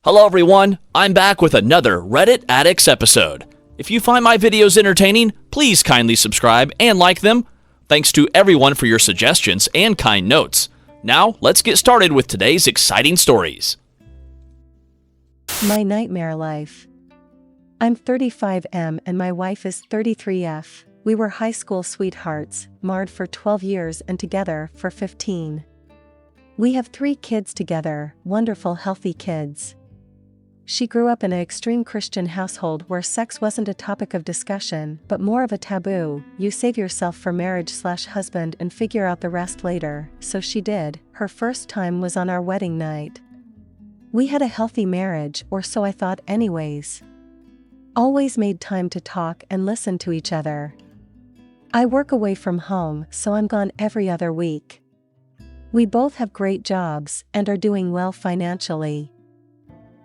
Hello everyone, I'm back with another Reddit Addicts episode. If you find my videos entertaining, please kindly subscribe and like them. Thanks to everyone for your suggestions and kind notes. Now, let's get started with today's exciting stories. My nightmare life. I'm 35M and my wife is 33F. We were high school sweethearts, married for 12 years and together for 15. We have 3 kids together, wonderful healthy kids. She grew up in an extreme Christian household where sex wasn't a topic of discussion, but more of a taboo. You save yourself for marriage/husband and figure out the rest later, so she did. Her first time was on our wedding night. We had a healthy marriage, or so I thought anyways. Always made time to talk and listen to each other. I work away from home, so I'm gone every other week. We both have great jobs and are doing well financially.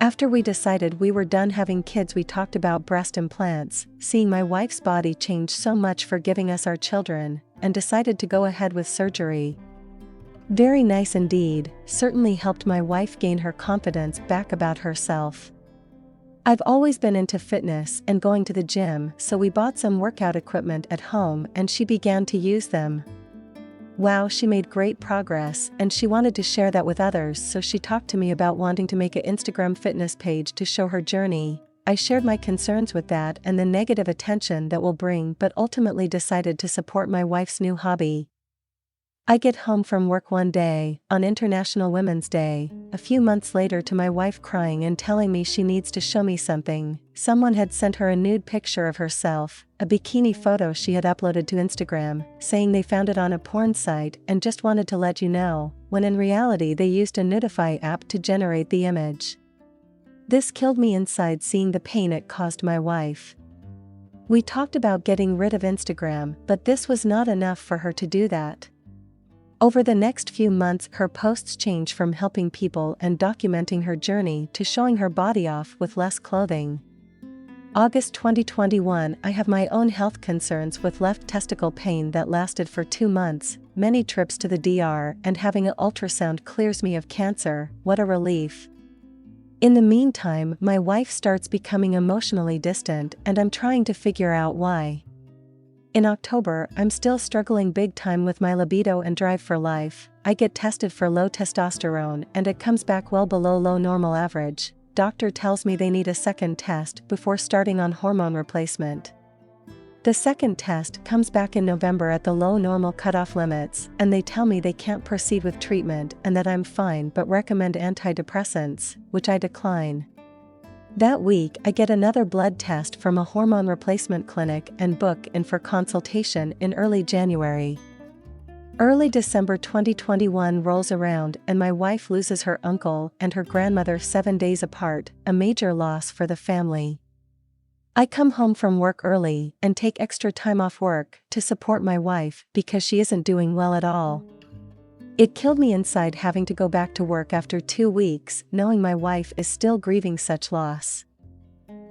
After we decided we were done having kids, we talked about breast implants, seeing my wife's body change so much for giving us our children, and decided to go ahead with surgery. Very nice indeed, certainly helped my wife gain her confidence back about herself. I've always been into fitness and going to the gym, so we bought some workout equipment at home and she began to use them. Wow, she made great progress and she wanted to share that with others, so she talked to me about wanting to make an Instagram fitness page to show her journey. I shared my concerns with that and the negative attention that will bring, but ultimately decided to support my wife's new hobby. I get home from work one day, on International Women's Day, a few months later, to my wife crying and telling me she needs to show me something. Someone had sent her a nude picture of herself, a bikini photo she had uploaded to Instagram, saying they found it on a porn site and just wanted to let you know, when in reality they used a Nudify app to generate the image. This killed me inside, seeing the pain it caused my wife. We talked about getting rid of Instagram, but this was not enough for her to do that. Over the next few months, her posts changed from helping people and documenting her journey to showing her body off with less clothing. August 2021, I have my own health concerns with left testicle pain that lasted for 2 months, many trips to the DR, and having an ultrasound clears me of cancer. What a relief. In the meantime, my wife starts becoming emotionally distant and I'm trying to figure out why. In October, I'm still struggling big time with my libido and drive for life. I get tested for low testosterone and it comes back well below low normal average. Doctor tells me they need a second test before starting on hormone replacement. The second test comes back in November at the low normal cutoff limits, and they tell me they can't proceed with treatment and that I'm fine but recommend antidepressants, which I decline. That week, I get another blood test from a hormone replacement clinic and book in for consultation in early January. Early December 2021 rolls around and my wife loses her uncle and her grandmother 7 days apart, a major loss for the family. I come home from work early and take extra time off work to support my wife because she isn't doing well at all. It killed me inside having to go back to work after 2 weeks, knowing my wife is still grieving such loss.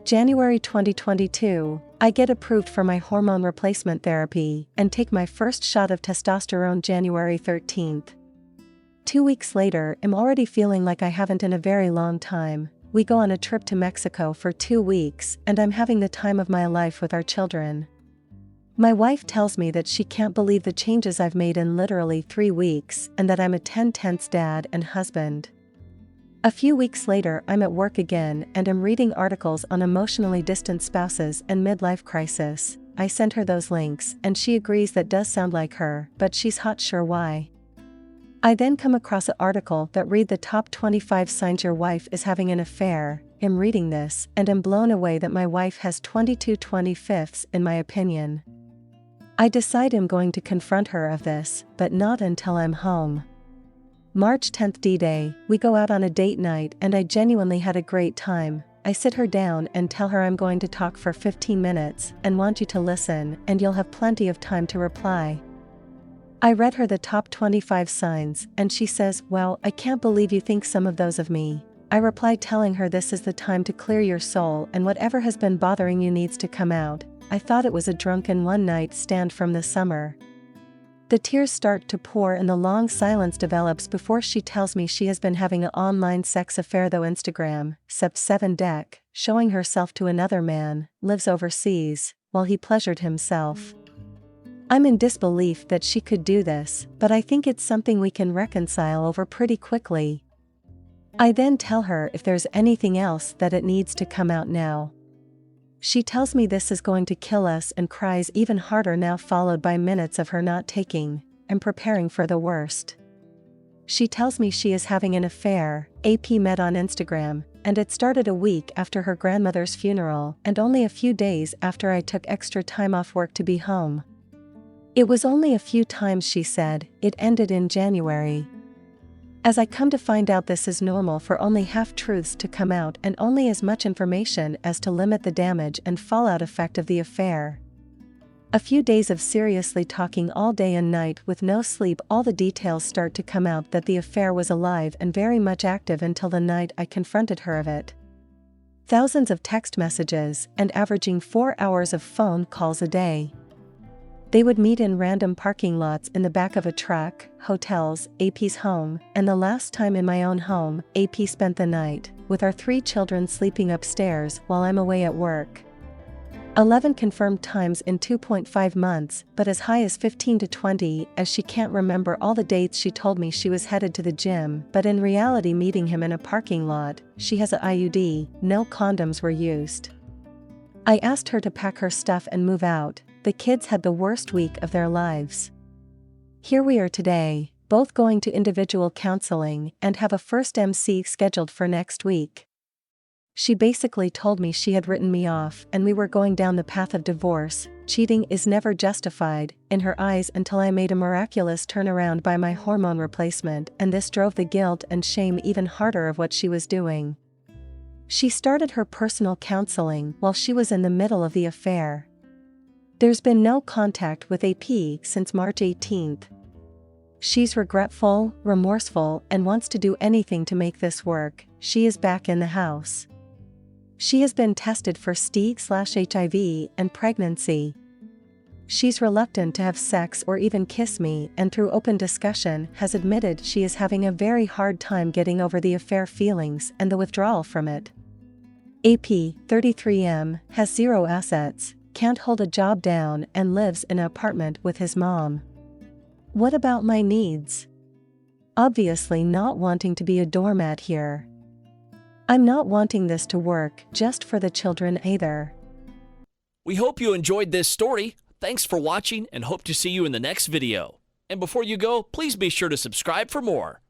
January 2022, I get approved for my hormone replacement therapy and take my first shot of testosterone January 13th. 2 weeks later, I'm already feeling like I haven't in a very long time. We go on a trip to Mexico for 2 weeks and I'm having the time of my life with our children. My wife tells me that she can't believe the changes I've made in literally 3 weeks and that I'm a 10/10 dad and husband. A few weeks later, I'm at work again and am reading articles on emotionally distant spouses and midlife crisis. I sent her those links and she agrees that does sound like her, but she's hot sure why. I then come across an article that read the top 25 signs your wife is having an affair. I'm reading this and am blown away that my wife has 22/25 in my opinion. I decide I'm going to confront her of this, but not until I'm home. March 10th D-Day, we go out on a date night and I genuinely had a great time. I sit her down and tell her I'm going to talk for 15 minutes and want you to listen and you'll have plenty of time to reply. I read her the top 25 signs and she says, "Well, I can't believe you think some of those of me." I reply telling her this is the time to clear your soul and whatever has been bothering you needs to come out. I thought it was a drunken one-night stand from the summer. The tears start to pour and the long silence develops before she tells me she has been having an online sex affair though Instagram, Sep7 deck, showing herself to another man, lives overseas, while he pleasured himself. I'm in disbelief that she could do this, but I think it's something we can reconcile over pretty quickly. I then tell her if there's anything else that it needs to come out now. She tells me this is going to kill us and cries even harder now, followed by minutes of her not taking and preparing for the worst. She tells me she is having an affair. AP met on Instagram, and it started a week after her grandmother's funeral and only a few days after I took extra time off work to be home. It was only a few times, she said. It ended in January. As I come to find out, this is normal for only half-truths to come out and only as much information as to limit the damage and fallout effect of the affair. A few days of seriously talking all day and night with no sleep, all the details start to come out that the affair was alive and very much active until the night I confronted her of it. Thousands of text messages and averaging 4 hours of phone calls a day. They would meet in random parking lots, in the back of a truck, hotels, AP's home, and the last time in my own home. AP spent the night, with our 3 children sleeping upstairs while I'm away at work. 11 confirmed times in 2.5 months, but as high as 15 to 20, as she can't remember all the dates. She told me she was headed to the gym, but in reality meeting him in a parking lot. She has a IUD, no condoms were used. I asked her to pack her stuff and move out. The kids had the worst week of their lives. Here we are today, both going to individual counseling and have a first MC scheduled for next week. She basically told me she had written me off and we were going down the path of divorce. Cheating is never justified in her eyes until I made a miraculous turnaround by my hormone replacement, and this drove the guilt and shame even harder of what she was doing. She started her personal counseling while she was in the middle of the affair. There's been no contact with AP since March 18th. She's regretful, remorseful, and wants to do anything to make this work. She is back in the house. She has been tested for STI/HIV and pregnancy. She's reluctant to have sex or even kiss me, and through open discussion has admitted she is having a very hard time getting over the affair feelings and the withdrawal from it. AP, 33M, has 0 assets, can't hold a job down, and lives in an apartment with his mom. What about my needs? Obviously not wanting to be a doormat here. I'm not wanting this to work just for the children either. We hope you enjoyed this story. Thanks for watching and hope to see you in the next video. And before you go, please be sure to subscribe for more.